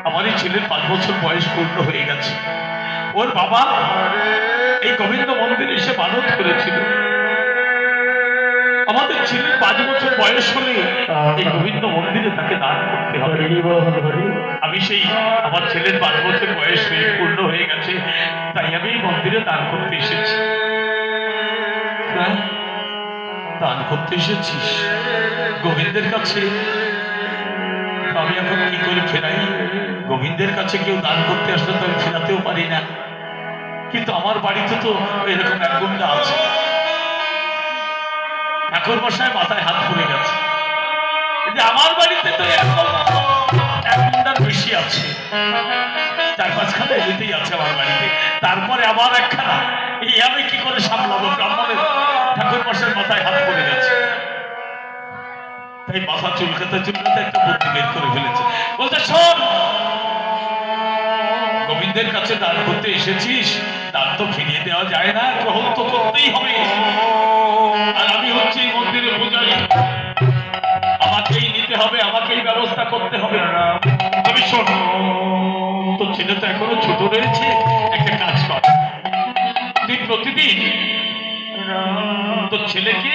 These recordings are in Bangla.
আমার এই ছেলের 5 বছর বয়স পূর্ণ হয়ে গেছে। ওর বাবা এই গোবিন্দ মন্দিরে এসে মানত করেছিল, আমাদের ছেলের 5 বছর বয়স হলে এই গোবিন্দ মন্দিরে তাকে দান করতে হবে। আমি সেই আমার ছেলের 5 বছর বয়স হয়ে পূর্ণ হয়ে গেছে, তাই আমি এই মন্দিরে দান করতে এসেছি। দান করতে এসেছিস গোবিন্দের কাছে? আমি এখন কি করে ফেরাই? গোবিন্দের কাছে কেউ দান করতে আসলে তো আমি ফেরাতেও পারি না। কিন্তু আমার বাড়িতে তো এরকম এক গুন্ডা আছে। ঠাকুর মশাই মাথায় হাত পড়ে গেছে যে আমার বাড়িতে তো এরকম এক গুন্ডার বেশি আছে। 4-5খানা এমনিতেই আছে আমার বাড়িতে, তারপরে আবার একখানা। এই আমি কি করে সামলাবো? ব্রাহ্মণের ঠাকুর মশাই মাথায় হাত পড়ে গেছে, তাই মাথা চুলকাতে চুলকাতে একটা বুদ্ধি বের করে ফেলেছে। বলছে, শোন, গোবিন্দের কাছে দান করতে এসেছিস, দান তো ফিরিয়ে দেওয়া যায় না, গ্রহণ তো করতেই হবে। আর আমি হচ্ছে এই মন্দিরে পূজারি, আমাকেই নিতে হবে, আমাকেই ব্যবস্থা করতে হবে। তবে শোন, তোর ছেলে তো এখনো ছোট রয়েছে, একটা কাজ কর, তুই প্রতিদিন তোর ছেলেকে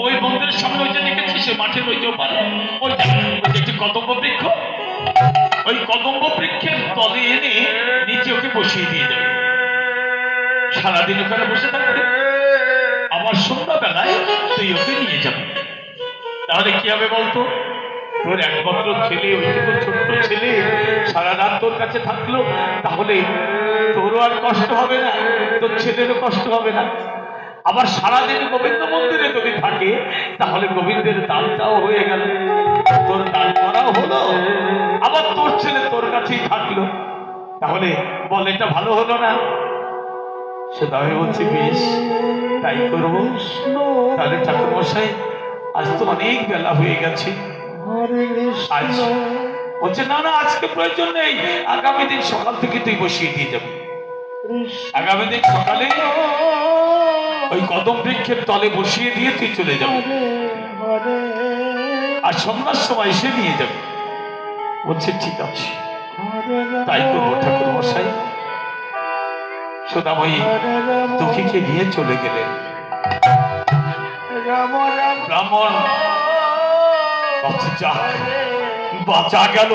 ওই মন্দিরের সামনে ওই যে দেখেছিস সে মাঠের ওই যে পারে ওইটা একটি কদম্ব বৃক্ষ, ওই কদম্ব বৃক্ষের তলে এনে নিচে ওকে বসিয়ে দিয়ে যাবে। সারাদিন ওখানে বসে থাকবে, আবার সন্ধ্যাবেলায় তুই ওকে নিয়ে যাবে। তাহলে কি হবে বলতো? তোর একমাত্র ছেলে, ওইটুকু ছোট্ট ছেলে সারা রাত তোর কাছে থাকলো, তাহলে তোরও আর কষ্ট হবে না, তোর ছেলেরও কষ্ট হবে না। আবার সারাদিন গোবিন্দ মন্দিরে যদি থাকে, তাহলে গোবিন্দের দানটাও হয়ে গেল, তোর দান করাও হলো, আবার তোর ছেলে তোর কাছেই থাকলো। তাহলে বল, এটা ভালো হলো না? সে দাবি বলছি, বেশ তাই করবো। তাহলে ঠাকুর মশাই, আজ তো অনেক বেলা হয়ে গেছে, আজ বলছে না না, আজকে প্রয়োজন নেই, আগামী দিন সকাল থেকে তুই বসিয়ে দিয়ে যাবি। আগামী দিন সকালে ওই কদম বৃক্ষের তলে বসিয়ে দিয়ে তুই চলে যাবি, আর সন্ধ্যার সময় এসে নিয়ে যাবি। বলছে ঠিক আছে, তাই করবো ঠাকুর মশাই। সোনাময়ী দুঃখীকে নিয়ে চলে গেলেন। ব্রাহ্মণ বাঁচা গেল।